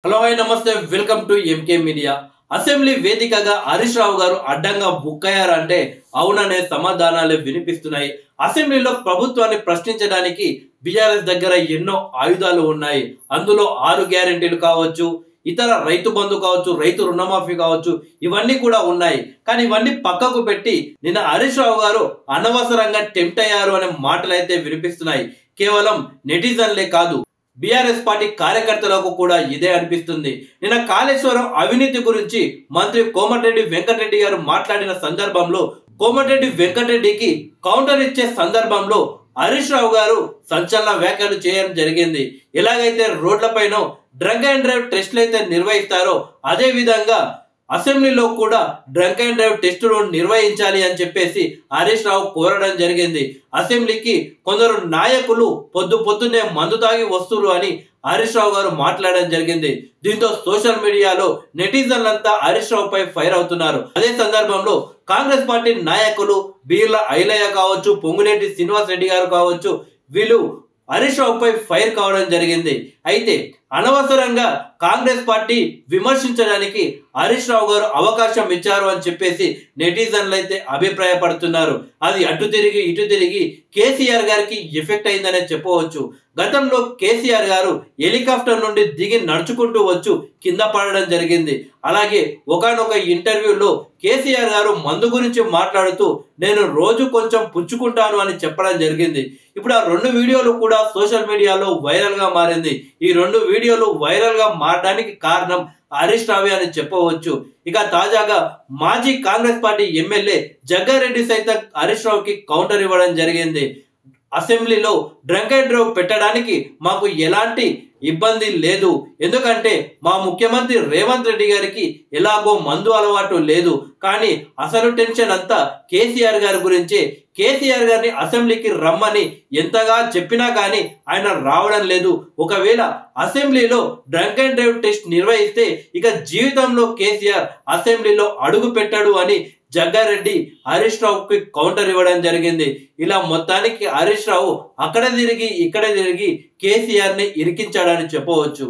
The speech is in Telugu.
హలో హాయ్ నమస్తే welcome to MK media. Assembly వేదికగా హరీష్ రావు గారు అడ్డంగా బుక్కయ్యారంటే అవుననే సమాధానాలు వినిపిస్తున్నాయి. అసెంబ్లీలో ప్రభుత్వాన్ని ప్రశ్నించడానికి బీఆర్ఎస్ దగ్గర ఎన్నో ఆయుధాలు ఉన్నాయి. అందులో 6 గ్యారెంటీలు కావచ్చు, ఇతర రైతు బంధు కావచ్చు, రైతు రుణమాఫీ కావచ్చు, ఇవన్నీ కూడా ఉన్నాయి. కానీ ఇవన్నీ పక్కకు పెట్టి నిన్న హరీష్ రావు గారు అనవసరంగా టెంప్ట్ అయ్యారు అనే మాటలు అయితే వినిపిస్తున్నాయి. కేవలం నెటిజన్లే కాదు, బీఆర్ఎస్ పార్టీ కార్యకర్తలకు కూడా ఇదే అనిపిస్తుంది. నిన్న కాళేశ్వరం అవినీతి గురించి మంత్రి కోమటిరెడ్డి వెంకటరెడ్డి గారు మాట్లాడిన సందర్భంలో కోమటిరెడ్డి వెంకటరెడ్డికి కౌంటర్ ఇచ్చే సందర్భంలో హరీష్ రావు గారు సంచలన వ్యాఖ్యలు చేయడం జరిగింది. ఎలాగైతే రోడ్లపైన డ్రంక్ అండ్ డ్రైవ్ టెస్టులు అయితే నిర్వహిస్తారో అదే విధంగా అసెంబ్లీలో కూడా డ్రంక్ అండ్ డ్రైవ్ టెస్టులు నిర్వహించాలి అని చెప్పేసి హరీష్ రావు కోరడం జరిగింది. అసెంబ్లీకి కొందరు నాయకులు పొద్దున్నే మందు తాగి వస్తున్నారు అని హరీష్ రావు గారు మాట్లాడడం జరిగింది. దీంతో సోషల్ మీడియాలో నెటిజన్లంతా హరీష్ రావు పై ఫైర్ అవుతున్నారు. అదే సందర్భంలో కాంగ్రెస్ పార్టీ నాయకులు బీర్ల ఐలయ్య కావచ్చు, పొంగులేటి శ్రీనివాస్ రెడ్డి గారు కావచ్చు, వీళ్ళు హరీష్ రావు పై ఫైర్ కావడం జరిగింది. అయితే అనవసరంగా కాంగ్రెస్ పార్టీ విమర్శించడానికి హరీష్ రావు గారు అవకాశం ఇచ్చారు అని చెప్పేసి నెటిజన్లు అయితే అభిప్రాయపడుతున్నారు. అది అటు తిరిగి ఇటు తిరిగి కేసీఆర్ గారికి ఎఫెక్ట్ అయిందనే చెప్పవచ్చు. గతంలో కేసీఆర్ గారు హెలికాప్టర్ నుండి దిగి నడుచుకుంటూ వచ్చు కింద పడడం జరిగింది. అలాగే ఒకానొక ఇంటర్వ్యూలో కేసీఆర్ గారు మందు గురించి మాట్లాడుతూ నేను రోజు కొంచెం పుచ్చుకుంటాను అని చెప్పడం జరిగింది. ఇప్పుడు ఆ 2 వీడియోలు కూడా సోషల్ మీడియాలో వైరల్ గా మారింది. ఈ 2 వీడియోలు వైరల్ గా మారడానికి కారణం హరీష్ రావే అని చెప్పవచ్చు. ఇక తాజాగా మాజీ కాంగ్రెస్ పార్టీ ఎమ్మెల్యే జగ్గారెడ్డి సైతం హరీష్ రావుకి కౌంటర్ ఇవ్వడం జరిగింది. అసెంబ్లీలో డ్రంక్ అండ్ డ్రైవ్ పెట్టడానికి మాకు ఎలాంటి ఇబ్బంది లేదు, ఎందుకంటే మా ముఖ్యమంత్రి రేవంత్ రెడ్డి గారికి ఎలాగో మందు అలవాటు లేదు. కానీ అసలు టెన్షన్ అంతా కేసీఆర్ గారి గురించే. కేసీఆర్ గారిని అసెంబ్లీకి రమ్మని ఎంతగా చెప్పినా కానీ ఆయన రావడం లేదు. ఒకవేళ అసెంబ్లీలో డ్రంక్ అండ్ డ్రైవ్ టెస్ట్ నిర్వహిస్తే ఇక జీవితంలో కేసీఆర్ అసెంబ్లీలో అడుగు పెట్టాడు అని జగ్గారెడ్డి హరీష్ రావుకి కౌంటర్ ఇవ్వడం జరిగింది. ఇలా మొత్తానికి హరీష్ రావు అక్కడ తిరిగి ఇక్కడ తిరిగి కేసీఆర్ ని ఇరికించాడని చెప్పవచ్చు.